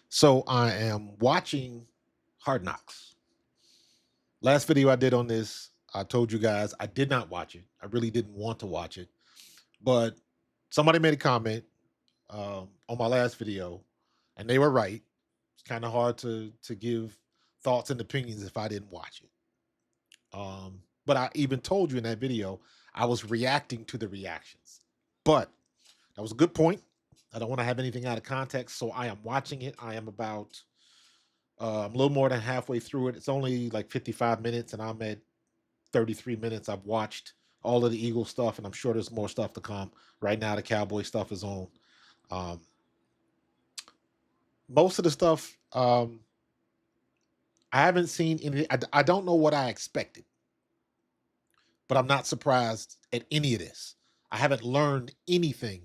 So I am watching Hard Knocks. Last video I did on this, I told you guys I did not watch it. I really didn't want to watch it, but somebody made a comment on my last video, and they were right. It's kind of hard to give thoughts and opinions if I didn't watch it. But I even told you in that video I was reacting to the reactions. But that was a good point. I don't want to have anything out of context, so I am watching it. I am about I'm a little more than halfway through it. It's only like 55 minutes, and I'm at 33 minutes. I've watched all of the Eagles stuff, and I'm sure there's more stuff to come. Right now, the Cowboy stuff is on. Um, most of the stuff, I haven't seen any. I don't know what I expected, but I'm not surprised at any of this. I haven't learned anything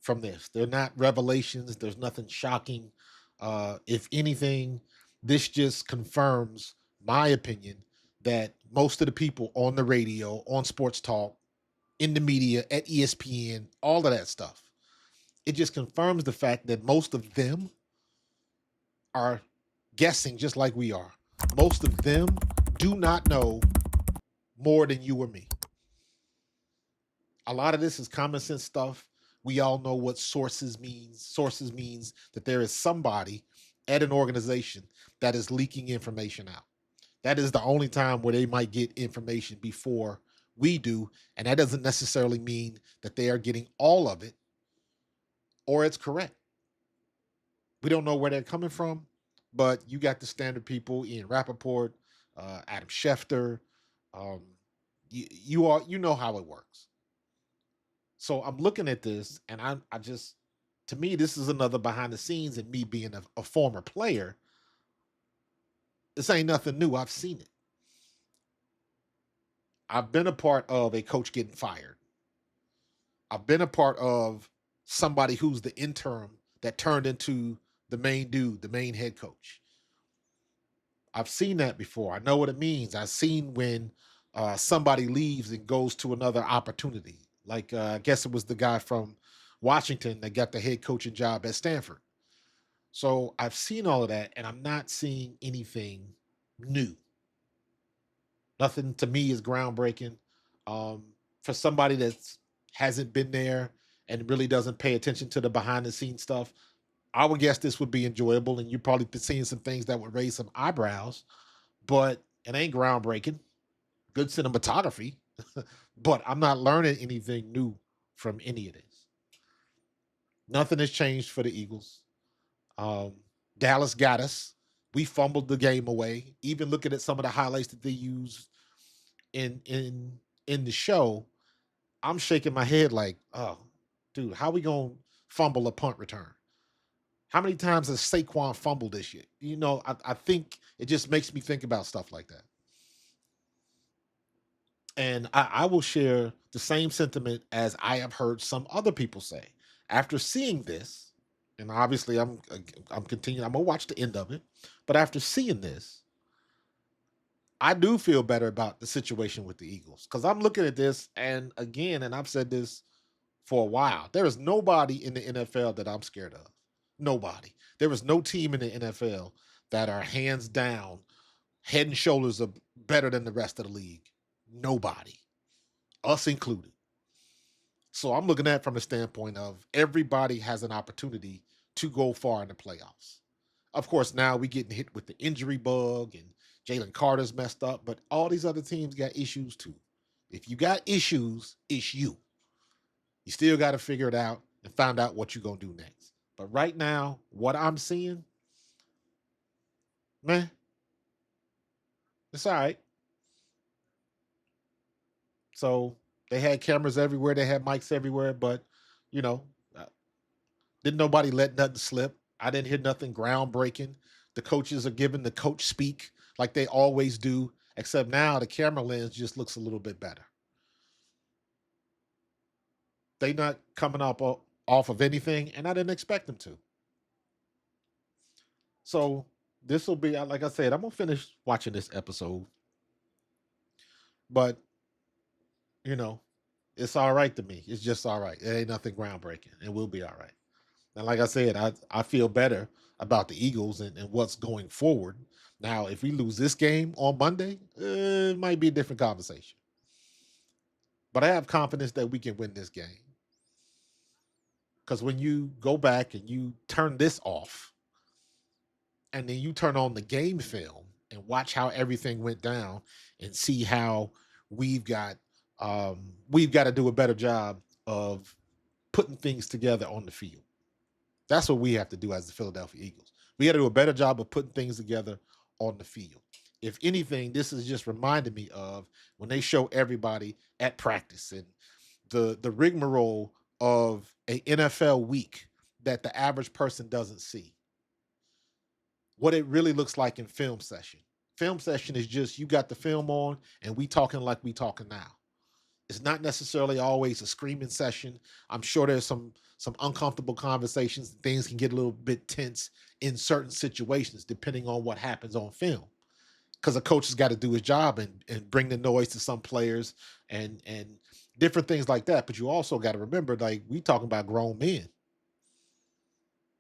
from this. They're not revelations. There's nothing shocking. If anything, this just confirms my opinion that most of the people on the radio, on sports talk, in the media, at ESPN, all of that stuff, it just confirms the fact that most of them are guessing just like we are. Most of them do not know more than you or me. A lot of this is common sense stuff. We all know what sources means. Sources means that there is somebody at an organization that is leaking information out. That is the only time where they might get information before we do. And that doesn't necessarily mean that they are getting all of it or it's correct. We don't know where they're coming from, but you got the standard people, Ian Rappaport, Adam Schefter. Um, you know how it works. So I'm looking at this, and I just, to me, this is another behind the scenes. And me being a former player, this ain't nothing new. I've seen it. I've been a part of a coach getting fired. I've been a part of somebody who's the interim that turned into the main dude, the main head coach. I've seen that before. I know what it means. I've seen when somebody leaves and goes to another opportunity. Like I guess it was the guy from Washington that got the head coaching job at Stanford. So I've seen all of that, and I'm not seeing anything new. Nothing to me is groundbreaking. For somebody that hasn't been there and really doesn't pay attention to the behind the scenes stuff, I would guess this would be enjoyable, and you're probably seeing some things that would raise some eyebrows, but it ain't groundbreaking. Good cinematography, but I'm not learning anything new from any of this. Nothing has changed for the Eagles. Um, Dallas got us. We fumbled the game away. Even looking at some of the highlights that they used in the show, I'm shaking my head like, oh, dude, how we gonna fumble a punt return? How many times has Saquon fumbled this year? I think it just makes me think about stuff like that. And I will share the same sentiment as I have heard some other people say. After seeing this, and obviously I'm continuing, I'm gonna watch the end of it, but after seeing this, I do feel better about the situation with the Eagles. Because I'm looking at this, and again, and I've said this for a while, there is nobody in the NFL that I'm scared of. Nobody. There is no team in the NFL that are hands down, head and shoulders are better than the rest of the league. Nobody, us included. So I'm looking at it from the standpoint of everybody has an opportunity to go far in the playoffs. Of course, now we getting hit with the injury bug and Jalen Carter's messed up, but all these other teams got issues too. If you got issues, it's you. You still got to figure it out and find out what you're going to do next. But right now, what I'm seeing, man, it's all right. So they had cameras everywhere, they had mics everywhere, but you know, uh, didn't nobody let nothing slip. I didn't hear nothing groundbreaking. The coaches are giving the coach speak like they always do, except now the camera lens just looks a little bit better. They not coming up off of anything, and I didn't expect them to. So this will be like I said, I'm gonna finish watching this episode, but you know, it's all right to me. It's just all right. It ain't nothing groundbreaking, and we'll be all right. And like I said, I feel better about the Eagles and what's going forward. Now, if we lose this game on Monday, it might be a different conversation. But I have confidence that we can win this game. Because when you go back and you turn this off, and then you turn on the game film and watch how everything went down and see how we've got we've got to do a better job of putting things together on the field. That's what we have to do as the Philadelphia Eagles. We got to do a better job of putting things together on the field. If anything, this is just reminding me of when they show everybody at practice and the rigmarole of a NFL week that the average person doesn't see. What it really looks like in film session. Film session is just you got the film on and we talking like we talking now. It's not necessarily always a screaming session. I'm sure there's some uncomfortable conversations. Things can get a little bit tense in certain situations depending on what happens on film. Because a coach has got to do his job and bring the noise to some players and different things like that. But you also got to remember, like we talking about grown men.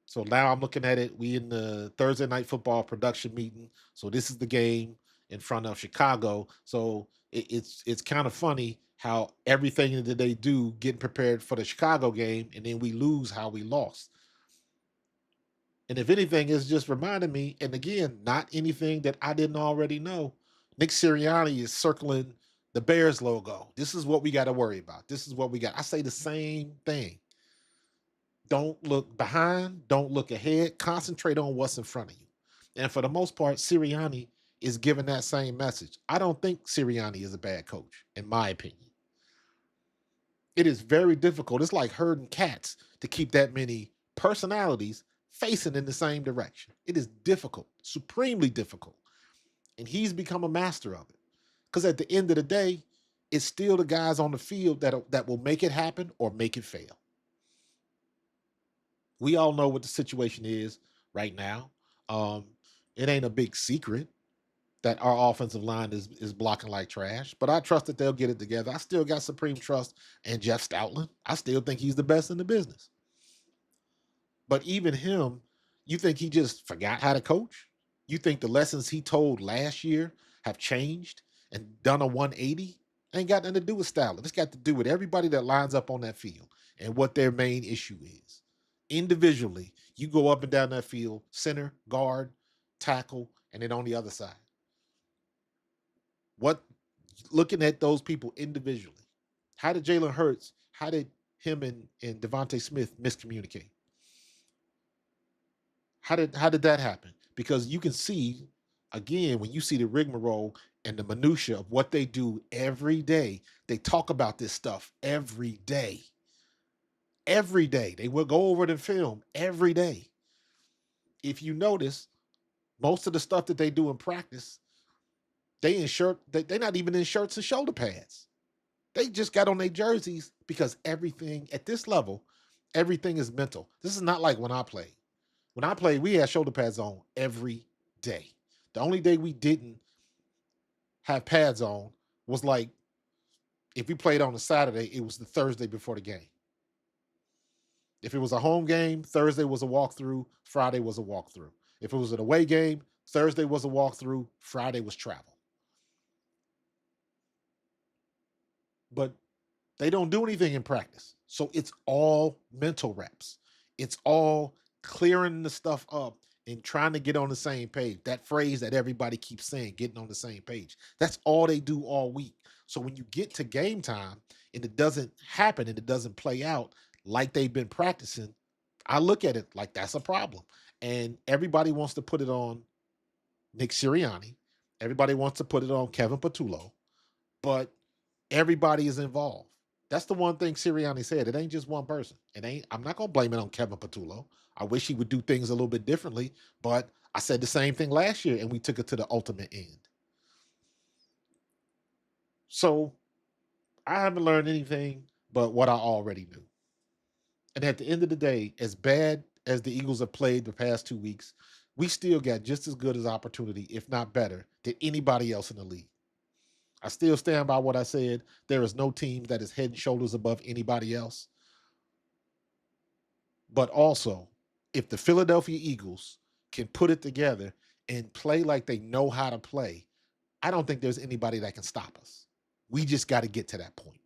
So now I'm looking at it. We in the Thursday night football production meeting. So this is the game in front of Chicago. So it's kind of funny how everything that they do getting prepared for the Chicago game, and then we lose how we lost. And if anything, it's just reminding me, and again, not anything that I didn't already know. Nick Sirianni is circling the Bears logo. This is what we got to worry about. This is what we got. I say the same thing. Don't look behind. Don't look ahead. Concentrate on what's in front of you. And for the most part, Sirianni is giving that same message. I don't think Sirianni is a bad coach, in my opinion. It is very difficult. It's like herding cats to keep that many personalities facing in the same direction. It is difficult, supremely difficult. And he's become a master of it. Because at the end of the day, it's still the guys on the field that will make it happen or make it fail. We all know what the situation is right now. Um, it ain't a big secret that our offensive line is blocking like trash, but I trust that they'll get it together. I still got supreme trust in Jeff Stoutland. I still think he's the best in the business. But even him, you think he just forgot how to coach? You think the lessons he told last year have changed and done a 180? Ain't got nothing to do with Stoutland. It's got to do with everybody that lines up on that field and what their main issue is. Individually, you go up and down that field, center, guard, tackle, and then on the other side. What looking at those people individually? How did Jalen Hurts? How did him and Devontae Smith miscommunicate? How did that happen? Because you can see again when you see the rigmarole and the minutia of what they do every day. They talk about this stuff every day. Every day they will go over it in film every day. If you notice, most of the stuff that they do in practice, they in shirt. They're not even in shirts and shoulder pads. They just got on their jerseys because everything at this level, everything is mental. This is not like when I played. When I played, we had shoulder pads on every day. The only day we didn't have pads on was like if we played on a Saturday, it was the Thursday before the game. If it was a home game, Thursday was a walkthrough, Friday was a walkthrough. If it was an away game, Thursday was a walkthrough, Friday was travel. But they don't do anything in practice. So it's all mental reps. It's all clearing the stuff up and trying to get on the same page. That phrase that everybody keeps saying, getting on the same page. That's all they do all week. So when you get to game time and it doesn't happen and it doesn't play out like they've been practicing, I look at it like that's a problem. And everybody wants to put it on Nick Sirianni. Everybody wants to put it on Kevin Patullo. But everybody is involved. That's the one thing Sirianni said. It ain't just one person. It ain't. I'm not gonna blame it on Kevin Patullo. I wish he would do things a little bit differently, but I said the same thing last year, and we took it to the ultimate end. So I haven't learned anything but what I already knew. And at the end of the day, as bad as the Eagles have played the past 2 weeks, we still got just as good as opportunity, if not better, than anybody else in the league. I still stand by what I said. There is no team that is head and shoulders above anybody else. But also, if the Philadelphia Eagles can put it together and play like they know how to play, I don't think there's anybody that can stop us. We just got to get to that point.